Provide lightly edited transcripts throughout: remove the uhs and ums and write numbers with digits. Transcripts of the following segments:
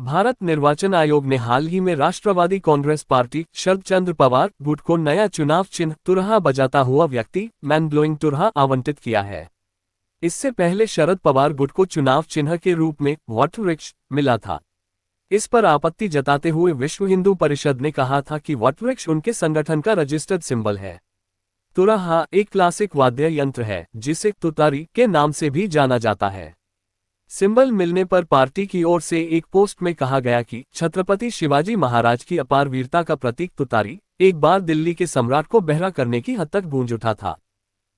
भारत निर्वाचन आयोग ने हाल ही में राष्ट्रवादी कांग्रेस पार्टी शरद चंद्र पवार गुट को नया चुनाव चिन्ह तुरहा बजाता हुआ व्यक्ति मैन ब्लोइंग तुरहा आवंटित किया है। इससे पहले शरद पवार गुट को चुनाव चिन्ह के रूप में वटवृक्ष मिला था। इस पर आपत्ति जताते हुए विश्व हिंदू परिषद ने कहा था कि वटवृक्ष उनके संगठन का रजिस्टर्ड सिंबल है। तुरहा एक क्लासिक वाद्य यंत्र है जिसे तुतारी के नाम से भी जाना जाता है। सिंबल मिलने पर पार्टी की ओर से एक पोस्ट में कहा गया कि छत्रपति शिवाजी महाराज की अपार वीरता का प्रतीक तुतारी एक बार दिल्ली के सम्राट को बहरा करने की हद तक गूंज उठा था।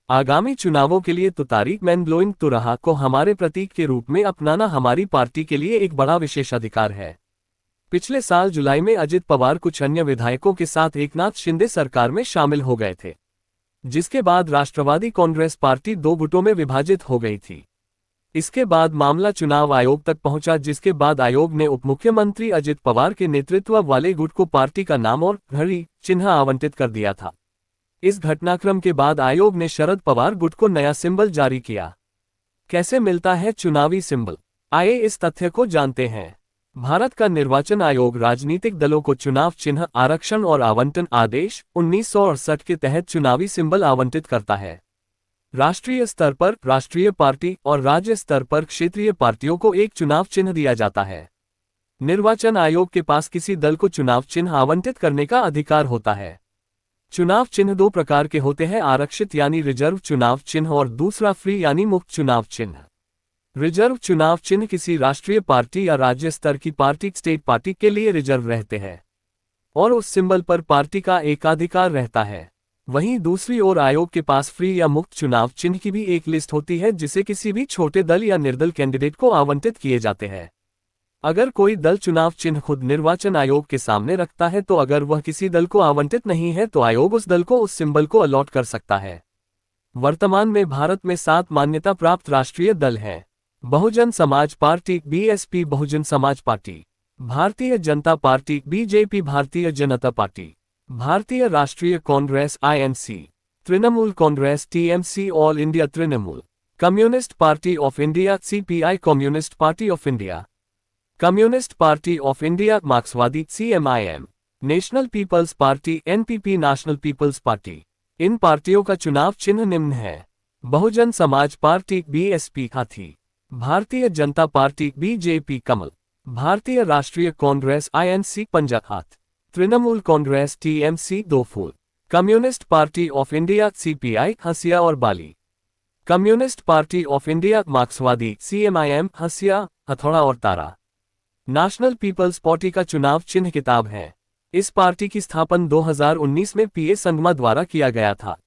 आगामी चुनावों के लिए तुतारी मैन ब्लोइंग तुरहा को हमारे प्रतीक के रूप में अपनाना हमारी पार्टी के लिए एक बड़ा विशेषाधिकार है। पिछले साल जुलाई में अजित पवार कुछ अन्य विधायकों के साथ एकनाथ शिंदे सरकार में शामिल हो गए थे, जिसके बाद राष्ट्रवादी कांग्रेस पार्टी दो गुटों में विभाजित हो गई थी। इसके बाद मामला चुनाव आयोग तक पहुंचा, जिसके बाद आयोग ने उप मुख्यमंत्री अजित पवार के नेतृत्व वाले गुट को पार्टी का नाम और घड़ी चिन्ह आवंटित कर दिया था। इस घटनाक्रम के बाद आयोग ने शरद पवार गुट को नया सिंबल जारी किया। कैसे मिलता है चुनावी सिंबल, आइए इस तथ्य को जानते हैं। भारत का निर्वाचन आयोग राजनीतिक दलों को चुनाव चिन्ह, आरक्षण और आवंटन आदेश 1968 के तहत चुनावी सिंबल आवंटित करता है। राष्ट्रीय स्तर पर राष्ट्रीय पार्टी और राज्य स्तर पर क्षेत्रीय पार्टियों को एक चुनाव चिन्ह दिया जाता है। निर्वाचन आयोग के पास किसी दल को चुनाव चिन्ह आवंटित करने का अधिकार होता है। चुनाव चिन्ह दो प्रकार के होते हैं, आरक्षित यानी रिजर्व चुनाव चिन्ह और दूसरा फ्री यानी मुक्त चुनाव चिन्ह। रिजर्व चुनाव चिन्ह किसी राष्ट्रीय पार्टी या राज्य स्तर की पार्टी स्टेट पार्टी के लिए रिजर्व रहते हैं और उस सिंबल पर पार्टी का एकाधिकार रहता है। वहीं दूसरी ओर आयोग के पास फ्री या मुक्त चुनाव चिन्ह की भी एक लिस्ट होती है, जिसे किसी भी छोटे दल या निर्दल कैंडिडेट को आवंटित किए जाते हैं। अगर कोई दल चुनाव चिन्ह खुद निर्वाचन आयोग के सामने रखता है तो अगर वह किसी दल को आवंटित नहीं है तो आयोग उस दल को उस सिंबल को अलॉट कर सकता है। वर्तमान में भारत में 7 मान्यता प्राप्त राष्ट्रीय दल हैं। Bahujan Samaj party BSP, Bahujan Samaj party, Bharatiya Janata party BJP, Bharatiya Janata party, Bharatiya Rashtriya Congress INC, Trinamool Congress TMC, all India Trinamool, communist party of India CPI, communist party of India, communist party of India, मार्क्सवादी CMIM, national people's party NPP, national people's party. इन पार्टियों का चुनाव चिन्ह निम्न है। Bahujan Samaj party BSP हाथी, Bharatiya Janata party BJP कमल, भारतीय राष्ट्रीय कांग्रेस आईएनसी पंजा हाथ, तृणमूल कांग्रेस टीएमसी 2 फूल, communist party of India CPI हंसिया और बाली, कम्युनिस्ट पार्टी ऑफ इंडिया मार्क्सवादी सीएमआईएम हंसिया, हथौड़ा और तारा। नेशनल पीपल्स पार्टी का चुनाव चिन्ह किताब है। इस पार्टी की स्थापना 2019 में पीए संगमा द्वारा किया गया था।